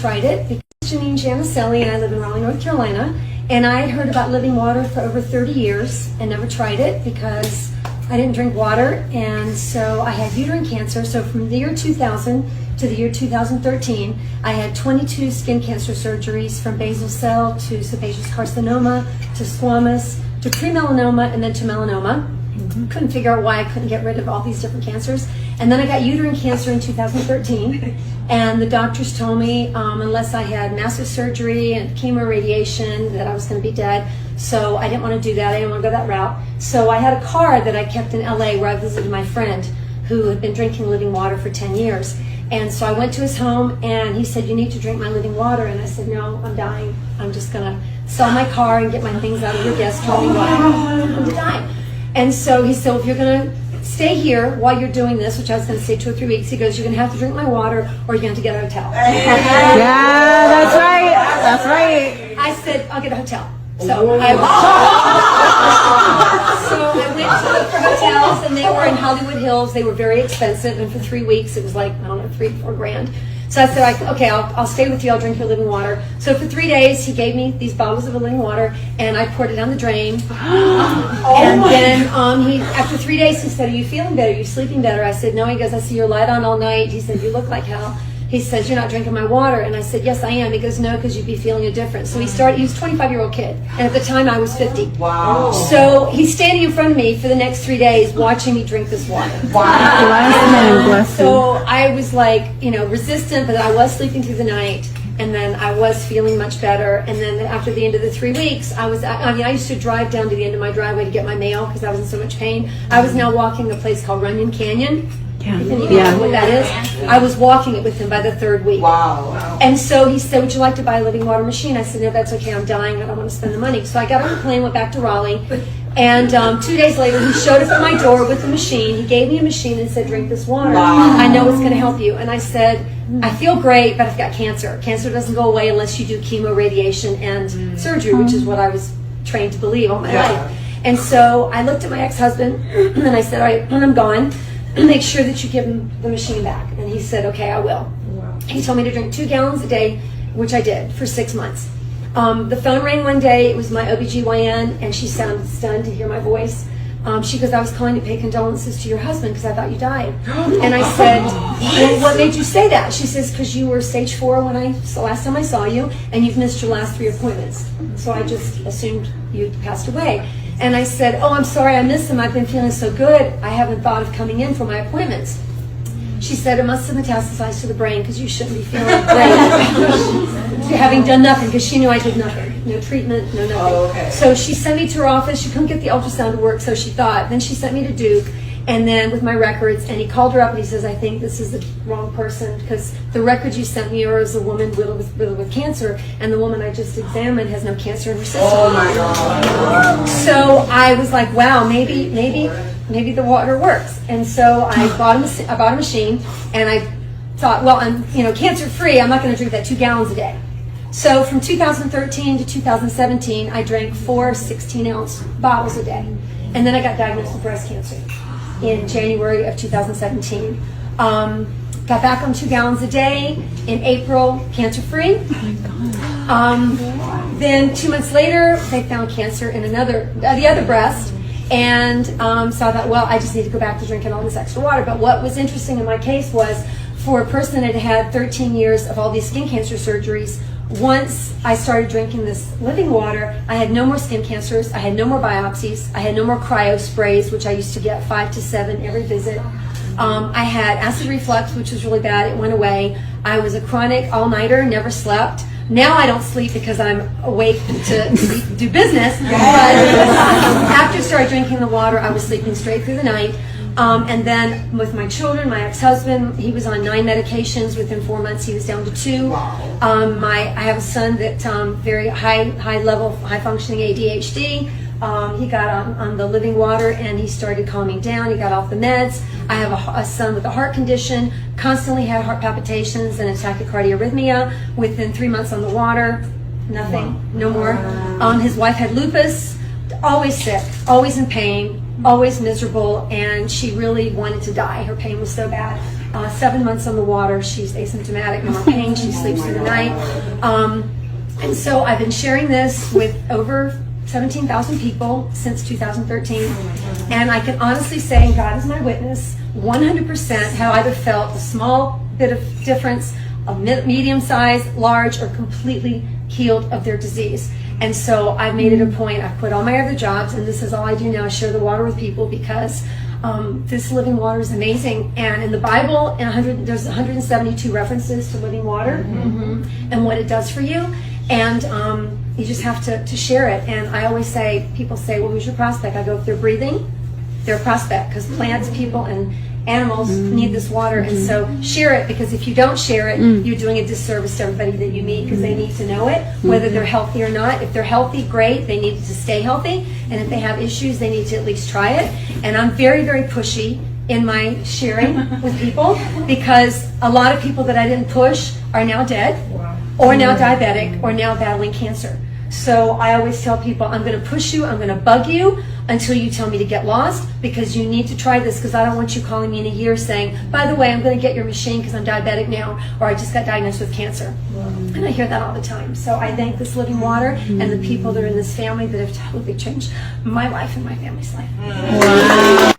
tried it because Janine Janicelli and I live in Raleigh, North Carolina, and I had heard about living water for over 30 years and never tried it because I didn't drink water, and so I had uterine cancer. So from the year 2000 to the year 2013, I had 22 skin cancer surgeries, from basal cell to sebaceous carcinoma to squamous to pre-melanoma and then to melanoma. Couldn't figure out why I couldn't get rid of all these different cancers. And then I got uterine cancer in 2013, and the doctors told me unless I had massive surgery and chemo radiation that I was going to be dead. So I didn't want to do that. I didn't want to go that route. So I had a card that I kept in LA where I visited my friend who had been drinking living water for 10 years. And so I went to his home, and he said, "You need to drink my living water." And I said, "No, I'm dying. I'm just going to sell my car and get my things out of your guest room. I'm dying." And so he said, "Well, if you're going to stay here while you're doing this," which I was going to stay 2 or 3 weeks, he goes, "You're going to have to drink my water or you're going to have to get a hotel." Yeah, that's right. That's right. I said, "I'll get a hotel." So I went to look for hotels, and they were in Hollywood Hills. They were very expensive, and for 3 weeks it was like, I don't know, $3-4 grand. So I said, "Okay, I'll stay with you. I'll drink your living water." So for 3 days, he gave me these bottles of living water, and I poured it down the drain. And then after 3 days, he said, "Are you feeling better? Are you sleeping better?" I said, "No." He goes, "I see your light on all night." He said, "You look like hell." He says, "You're not drinking my water." And I said, "Yes, I am." He goes, "No, because you'd be feeling a difference." So he was a 25-year-old kid, and at the time I was 50. Wow. So he's standing in front of me for the next 3 days watching me drink this water. Wow. So I was like, resistant, but I was sleeping through the night, and then I was feeling much better. And then after the end of the 3 weeks, I used to drive down to the end of my driveway to get my mail because I was in so much pain. I was now walking a place called Runyon Canyon. Yeah. What that is. I was walking it with him by the 3rd week. Wow. And so he said, "Would you like to buy a living water machine?" I said, "No, that's okay. I'm dying. I don't want to spend the money." So I got on the plane, went back to Raleigh, and 2 days later, he showed up at my door with the machine. He gave me a machine and said, "Drink this water. Wow. I know it's going to help you." And I said, "I feel great, but I've got cancer. Cancer doesn't go away unless you do chemo, radiation, and surgery," which is what I was trained to believe all my life. And so I looked at my ex-husband, and I said, "All right, when I'm gone, make sure that you give him the machine back." And he said, "Okay, I will." He told me to drink 2 gallons a day, which I did for 6 months. The phone rang one day. It was my OBGYN, and she sounded stunned to hear my voice. She goes, "I was calling to pay condolences to your husband because I thought you died." And I said, "Well, what made you say that?" She says, "Because you were stage 4 last time I saw you, and you've missed your last 3 appointments. So I just assumed you'd passed away." And I said, "Oh, I'm sorry I missed them. I've been feeling so good. I haven't thought of coming in for my appointments." She said, "It must have metastasized to the brain because you shouldn't be feeling great." Having done nothing, because she knew I did nothing. No treatment, no nothing. Oh, okay. So she sent me to her office. She couldn't get the ultrasound to work, so she thought. Then she sent me to Duke, and then with my records, and he called her up and he says, "I think this is the wrong person because the records you sent me are as a woman riddled with cancer, and the woman I just examined has no cancer in her system." Oh my God. So I was like, wow, maybe the water works. And so I bought a machine, and I thought, well, I'm cancer free. I'm not going to drink that 2 gallons a day. So from 2013 to 2017, I drank 4 16-ounce bottles a day, and then I got diagnosed with breast cancer in January of 2017. Got back on 2 gallons a day in April, cancer free. Oh my God. Then 2 months later, they found cancer in the other breast. And so I thought, well, I just need to go back to drinking all this extra water. But what was interesting in my case was, for a person that had 13 years of all these skin cancer surgeries, once I started drinking this living water, I had no more skin cancers, I had no more biopsies, I had no more cryo sprays, which I used to get 5 to 7 every visit. I had acid reflux, which was really bad. It went away. I was a chronic all-nighter, never slept. Now I don't sleep because I'm awake to do business. But after I started drinking the water, I was sleeping straight through the night. And then with my children, my ex-husband, he was on 9 medications. Within 4 months, he was down to 2. I have a son that very high level, high functioning ADHD. He got on the living water and he started calming down. He got off the meds. I have a son with a heart condition, constantly had heart palpitations and a tachycardia arrhythmia. Within 3 months on the water, nothing, no more. His wife had lupus, always sick, always in pain, always miserable, and she really wanted to die. Her pain was so bad. 7 months on the water. She's asymptomatic, no more pain. She sleeps through the night. And so I've been sharing this with over 17,000 people since 2013. And I can honestly say, and God is my witness, 100% have either felt a small bit of difference, a medium size, large, or completely healed of their disease. And so I've made it a point. I've quit all my other jobs, and this is all I do now, share the water with people, because this living water is amazing. And in the Bible, there's 172 references to living water and what it does for you. And you just have to share it. And I always say, people say, well, who's your prospect? I go, if they're breathing, they're a prospect, because plants, people, and animals need this water. And so share it, because if you don't share it, you're doing a disservice to everybody that you meet, because they need to know it, whether they're healthy or not. If they're healthy, great, they need to stay healthy. And if they have issues, they need to at least try it. And I'm very, very pushy in my sharing with people, because a lot of people that I didn't push are now dead, or now diabetic, or now battling cancer. So I always tell people, I'm going to push you, I'm going to bug you until you tell me to get lost, because you need to try this, because I don't want you calling me in a year saying, by the way, I'm going to get your machine because I'm diabetic now, or I just got diagnosed with cancer. And I hear that all the time. So I thank this living water and the people that are in this family that have totally changed my life and my family's life.